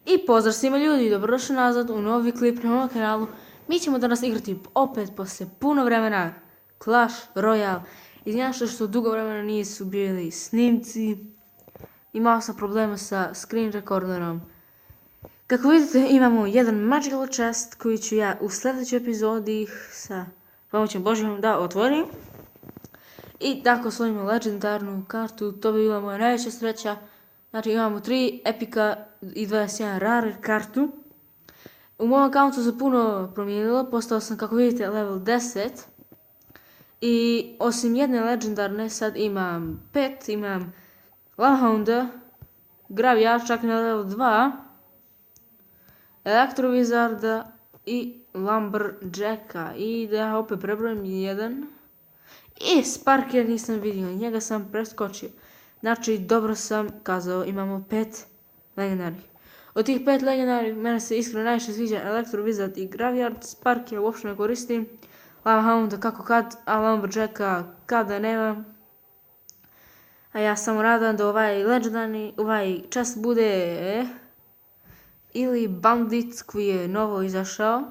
I pozdrav svima ljudi, dobrodošli nazad u novi klip na mom kanalu. Mi ćemo danas igrati opet poslije puno vremena Clash Royale. Izvinjavam se što dugo vremena nisu bili snimci. Imao sam problema sa screen recorderom. Kako vidite imamo jedan magical chest koji ću ja u sljedećoj epizodi sa pomoćem Božjom da otvorim. I tako osvojimo legendarnu kartu, to bi bila moja najveća sreća. Znači imamo 3 epika i 21 rare kartu. U mom akauntu se puno promijenilo, postao sam kako vidite level 10. I osim jedne legendarne sad imam 5, imam Lavahounda, Gravija čak na level 2, Elektrovizarda i Lumberjacka. I da ja opet prebrojim 1. I Sparker nisam vidio, njega sam preskočio. Znači, dobro sam kazao, imamo 5 legendarnih. Od tih 5 legendarnih, mene se iskreno najviše sviđa Elektrovizard i Graveyard. Sparkija uopšte ne koristim. Lavahounda kako kad, a Lumberjacka kada nema. A ja sam radan da ovaj legendarni, ovaj chest bude ili Bandit koji je novo izašao.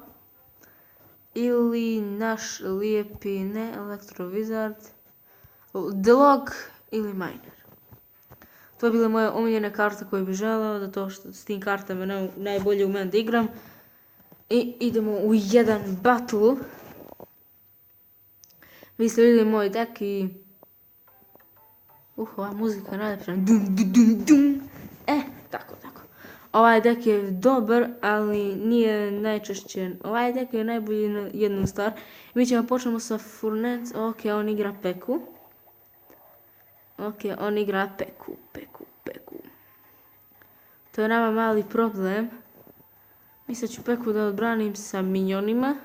Ili naš lijepi, ne Elektrovizard, The Log ili Miner. To je bile moje omiljene karte koje bih želeo, zato što s tim kartama najbolje umem da igram. I idemo u jedan battle. Vi ste vidjeli moj deck i... ova muzika je najljepša. Dum, dum, dum, dum. Tako. Ovaj deck je dobar, ali nije najčešće. Ovaj deck je najbolji na jednu stvar. Mi ćemo počnemo sa Furnet. Ok, on igra Peku. Peku. To je nama mali problem. Mislim ću Peku da odbranim sa minionima.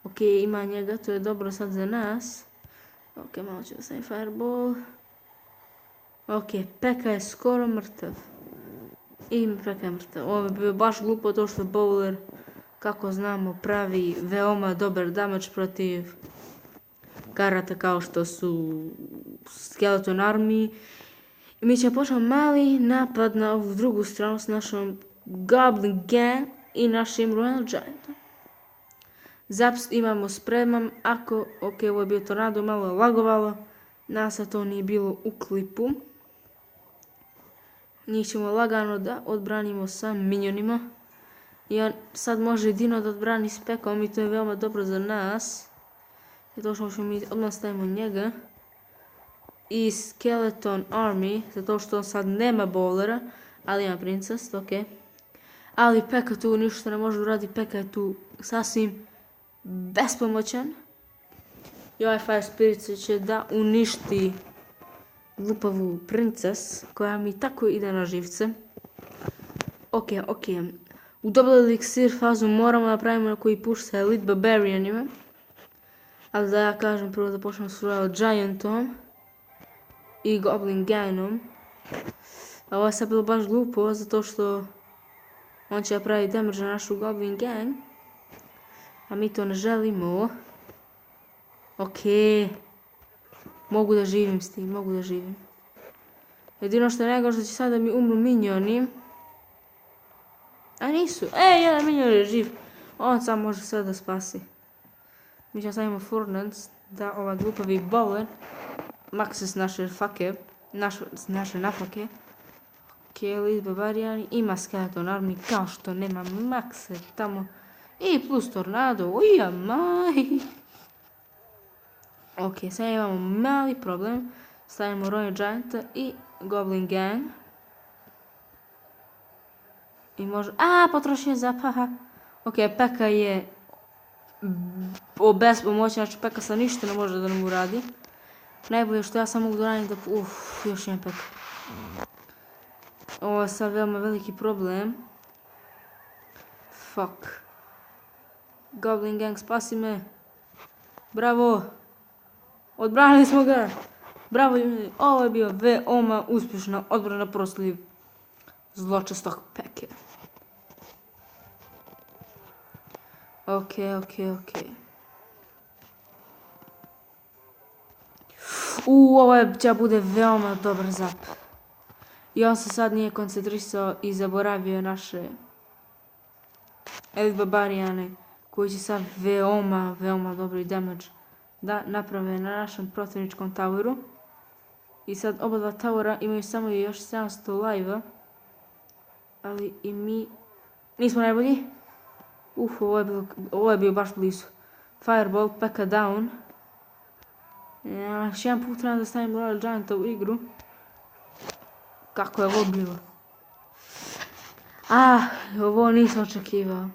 Ok, ima njega, to je dobro sad za nas. Ok, malo ću da stavim Fireball. Ok, Peka je skoro mrtav. I Peka je mrtav. Ovo je bio baš glupo to što Bowler, kako znamo, pravi veoma dobar damage protiv karata kao što su Skeleton Army. I mi ćemo početi mali napad na ovu drugu stranu s našom Goblin Gang i našim Royal Giantom. Zaps imamo spreman, ok, ovo je bio tornado, malo je lagovalo, nas to nije bilo u klipu. Njih ćemo lagano da odbranimo sa minionima. I on sad može jedino da odbrani s Pekom i to je veoma dobro za nas. I to što mi odmah stavimo njega. I Skeleton Army, zato što on sad nema bowlera, ali ima princess, ok. Ali Peka tu ništa ne može uraditi, Peka je tu sasvim bespomoćan. I ovaj Fire Spirit će da uništi glupavu princess, koja mi tako ide na živce. Ok. U double elixir fazu moramo napravimo na koji push sa Elite Barbarianima. Ali da ja kažem prvo da počnemo s Royal Giantom i Goblin Gangom. A ovo je sad bilo baš glupo, zato što on će napraviti damage na našu Goblin Gang. A mi to ne želimo. Ok. Mogu da živim s tim, Jedino što je najgore što će sada mi umru minioni. A nisu. Jedan minion je živ. On sam može sve da spasi. Mi ćemo stavimo Furnace da ovaj glupavi bowler makse s naše fake. Naše nafake. Ok, Elite Barbariani ima Skeleton Army kao što nema makse tamo. I plus tornado. Ujamaj. Ok, sad imamo mali problem. Stavimo Royal Gianta i Goblin Gang. I može... potrošio je zapaha. Ok, Peka je bespomoćan, znači Peka sa ništa ne može da nam uradi. Najbolje što ja sam mogu da radim da... još jedan Peka. Ovo je sad veoma veliki problem. Fuck. Goblin Gang, spasi me. Bravo. Odbranili smo ga. Bravo ljudi. Ovo je bio veoma uspješna odbrana protiv zločestog Peke. Ok. Ovo će bude veoma dobar zap. I on se sad nije koncentrisao i zaboravio naše Elite Barbarijane koji će sad veoma dobri damage da naprave na našem protivničkom toweru. I sad oba dva towera imaju samo još 700 live-a. Ali i mi nismo najbolji. Ovo je bio baš blizu. Fireball, P.K. down. Još jedan put trebam da stavim Royal Gianta u igru. Kako je ovo bilo? Ovo nisam očekivao.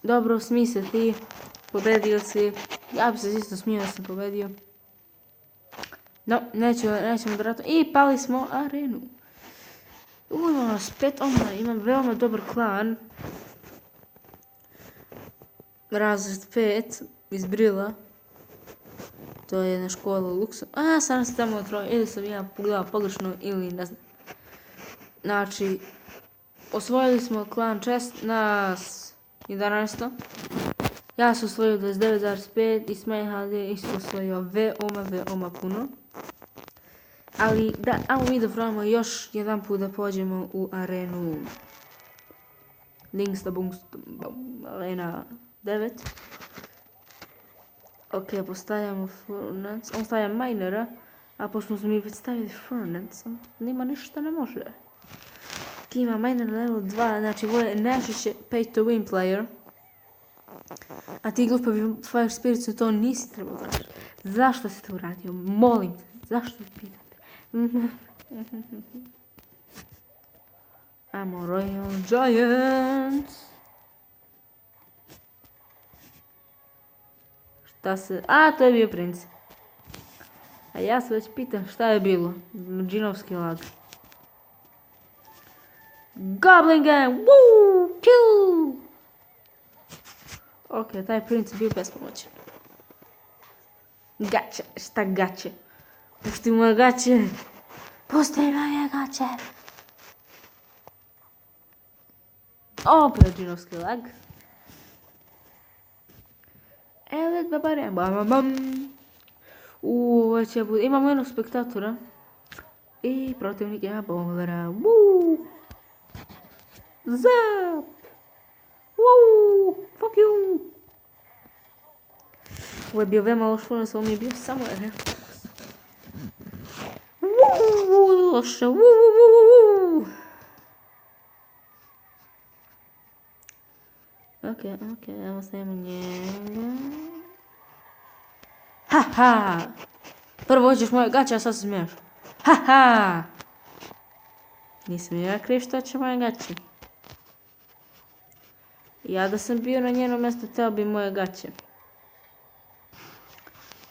Dobro, smij se ti. Pobedio si. Ja bi se isto smio da sam pobedio. No, nećemo da ratimo. I pali smo arenu. Imamo nas 5 onda. Imam veoma dobar klan. Razred 5 iz Brila. To je jedna škola u Luksu. Sad se tamo troje. Ili sam ja pogledao pogrešno ili ne znam. Znači, osvojili smo klan Chest nas 11. Ja sam osvojio 29,5 i Smajhad je isto osvojio veoma puno. Ali da, ajmo mi da probamo još jedan put da pođemo u arenu. Arena 9. Ok, postavljamo Furnace. On stavlja Minera, a pošto smo mi već stavili Furnace, nima ništa ne može. Ima Miner level 2, znači ovo je najčešće pay to win player. A ti glupavi Fire Spirits to nisi trebao da radiš. Zašto si to uradio? Molim te, zašto pitate? Ajmo Royal Giants. Šta se... to je bio princ. A ja se već pitam šta je bilo. Džinovski lag. Goblin Gang! Woo! Kill! Ok, taj princ je bio bespomoćan. Gaće, šta gaće? Pusti moje gaće! Pusti moje gaće! Opet džinovski lag. Elite Barbarian, bam. Ovo će bude... Imamo jednog spektatora. I protivnik ima bowlera. Woo! Zap! Woo! Fuck you! Ovo je bio veoma loš Furnace, ovo mi je bio samo refleks. Woo! Loše, woo! Ok, evo stavimo njega. Haha! Prvo hoćeš moje gaće, a sad se smiješ. Haha! Nisam ja kriv što će moje gaće. Ja da sam bio na njenom mjestu, teo bi moje gaće.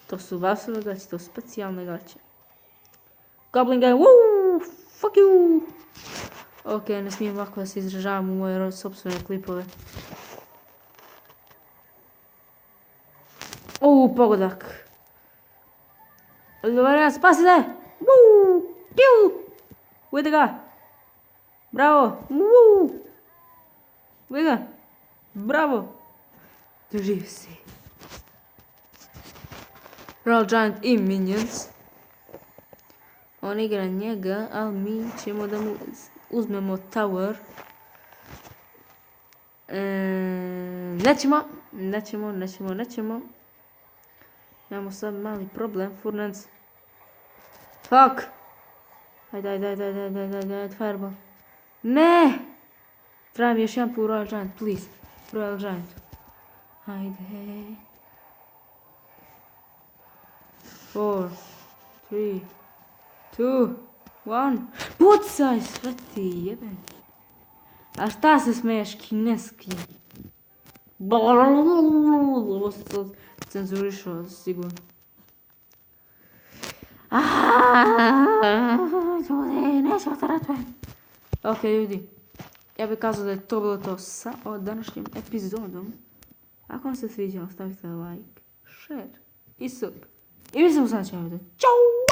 To su vasove gaće, to su specijalne gaće. Goblin Gang, woo! Fuck you! Ok, ne smijem ovako da se izražavam u moje sopstvene klipove. Pogodak. Dobar, spasi se! Woo! Kill! Ujede ga! Bravo! Woo! Ujede ga! Bravo! Doživ si. Royal Giant i Minions. On igra njega, ali mi ćemo da mu uzmemo tower. Nećemo. Imamo sad mali problem, Furnace. Fuck! Ajde, fireball. Ne! Treba mi još jedan put Royal Giant, please. Royal Giant. Ajde. 4, 3, 2, 1. Pucaj, sveti, jeben. A šta se smeješ, kineski? Ovo se cenzurišao, sigurno. Ljudi, nećemo da ratujem. Ok, ljudi. Ja bih kazao da je to bilo to sa današnjom epizodom. Ako vam se sviđa, ostavite like, share i sub. I mi se u sljedećem videu. Ćao!